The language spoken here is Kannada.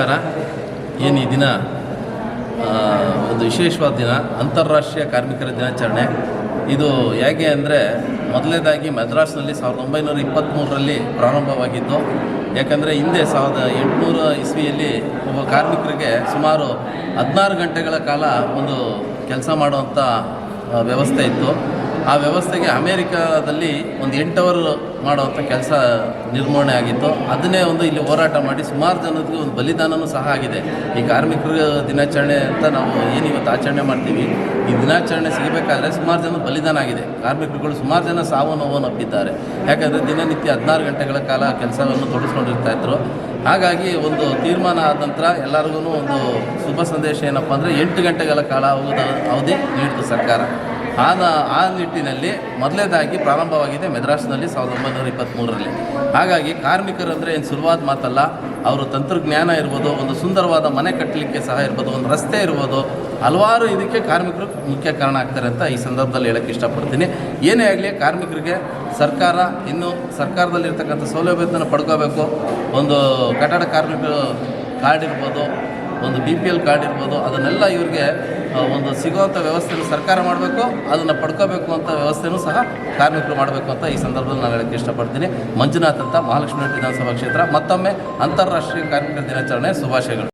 ಏನು ಈ ದಿನ ಒಂದು ವಿಶೇಷವಾದ ದಿನ, ಅಂತಾರಾಷ್ಟ್ರೀಯ ಕಾರ್ಮಿಕರ ದಿನಾಚರಣೆ. ಇದು ಹೇಗೆ ಅಂದರೆ, ಮೊದಲನೇದಾಗಿ ಮದ್ರಾಸ್ನಲ್ಲಿ 1923ರಲ್ಲಿ ಪ್ರಾರಂಭವಾಗಿದ್ದು. ಯಾಕಂದರೆ ಹಿಂದೆ 1800 ಇಸ್ವಿಯಲ್ಲಿ ಒಬ್ಬ ಕಾರ್ಮಿಕರಿಗೆ ಸುಮಾರು 16 ಗಂಟೆಗಳ ಕಾಲ ಒಂದು ಕೆಲಸ ಮಾಡುವಂಥ ವ್ಯವಸ್ಥೆ ಇತ್ತು. ಆ ವ್ಯವಸ್ಥೆಗೆ ಅಮೇರಿಕಾದಲ್ಲಿ ಒಂದು 8 ಅವರ್ ಮಾಡುವಂಥ ಕೆಲಸ ನಿರ್ವಹಣೆ ಆಗಿತ್ತು. ಅದನ್ನೇ ಇಲ್ಲಿ ಹೋರಾಟ ಮಾಡಿ ಸುಮಾರು ಜನರಿಗೆ ಒಂದು ಬಲಿದಾನವೂ ಸಹ ಆಗಿದೆ. ಈ ಕಾರ್ಮಿಕರ ದಿನಾಚರಣೆ ಅಂತ ನಾವು ಇವತ್ತು ಆಚರಣೆ ಮಾಡ್ತೀವಿ. ಈ ದಿನಾಚರಣೆ ಸಿಗಬೇಕಾದ್ರೆ ಸುಮಾರು ಜನ ಬಲಿದಾನ ಆಗಿದೆ. ಕಾರ್ಮಿಕರುಗಳು ಸುಮಾರು ಜನ ಸಾವು ನೋವನ್ನು ಅಪ್ಪಿದ್ದಾರೆ. ಯಾಕಂದರೆ ದಿನನಿತ್ಯ 16 ಗಂಟೆಗಳ ಕಾಲ ಕೆಲಸವನ್ನು ತೊಡಗಿಸ್ಕೊಂಡಿರ್ತಾಯಿದ್ರು. ಹಾಗಾಗಿ ಒಂದು ತೀರ್ಮಾನ ಆದ ನಂತರ ಎಲ್ಲರಿಗೂ ಒಂದು ಶುಭ ಸಂದೇಶ ಏನಪ್ಪ ಅಂದರೆ 8 ಗಂಟೆಗಳ ಕಾಲ ಅವಧಿ ನೀಡಿತು ಸರ್ಕಾರ. ಆ ನಿಟ್ಟಿನಲ್ಲಿ ಮೊದಲನೇದಾಗಿ ಪ್ರಾರಂಭವಾಗಿದೆ ಮದ್ರಾಸ್ನಲ್ಲಿ 1923ರಲ್ಲಿ. ಹಾಗಾಗಿ ಕಾರ್ಮಿಕರು ಅಂದರೆ ಏನು ಸುಲಭವಾದ ಮಾತಲ್ಲ. ಅವರು ತಂತ್ರಜ್ಞಾನ ಇರ್ಬೋದು, ಒಂದು ಸುಂದರವಾದ ಮನೆ ಕಟ್ಟಲಿಕ್ಕೆ ಸಹ ಇರ್ಬೋದು, ಒಂದು ರಸ್ತೆ ಇರ್ಬೋದು, ಹಲವಾರು ಇದಕ್ಕೆ ಕಾರ್ಮಿಕರು ಮುಖ್ಯ ಕಾರಣ ಆಗ್ತಾರೆ ಅಂತ ಈ ಸಂದರ್ಭದಲ್ಲಿ ಹೇಳೋಕ್ಕೆ ಇಷ್ಟಪಡ್ತೀನಿ. ಏನೇ ಆಗಲಿ, ಕಾರ್ಮಿಕರಿಗೆ ಸರ್ಕಾರ ಇನ್ನೂ ಸರ್ಕಾರದಲ್ಲಿರ್ತಕ್ಕಂಥ ಸೌಲಭ್ಯವನ್ನು ಪಡ್ಕೋಬೇಕು. ಒಂದು ಕಟ್ಟಡ ಕಾರ್ಮಿಕರು ಕಾರ್ಡ್ ಇರ್ಬೋದು, ಒಂದು BPL ಕಾರ್ಡ್ ಇರ್ಬೋದು, ಅದನ್ನೆಲ್ಲ ಇವ್ರಿಗೆ ಒಂದು ಸಿಗುವಂಥ ವ್ಯವಸ್ಥೆಯನ್ನು ಸರ್ಕಾರ ಮಾಡಬೇಕು. ಅದನ್ನು ಪಡ್ಕೋಬೇಕು ಅಂತ ವ್ಯವಸ್ಥೆಯೂ ಸಹ ಕಾರ್ಮಿಕರು ಮಾಡಬೇಕು ಅಂತ ಈ ಸಂದರ್ಭದಲ್ಲಿ ನಾನು ಹೇಳೋಕ್ಕೆ ಇಷ್ಟಪಡ್ತೀನಿ. ಮಂಜುನಾಥ್ ಅಂತ, ಮಹಾಲಕ್ಷ್ಮಿ ವಿಧಾನಸಭಾ ಕ್ಷೇತ್ರ. ಮತ್ತೊಮ್ಮೆ ಅಂತಾರಾಷ್ಟ್ರೀಯ ಕಾರ್ಮಿಕರ ದಿನಾಚರಣೆ ಶುಭಾಶಯಗಳು.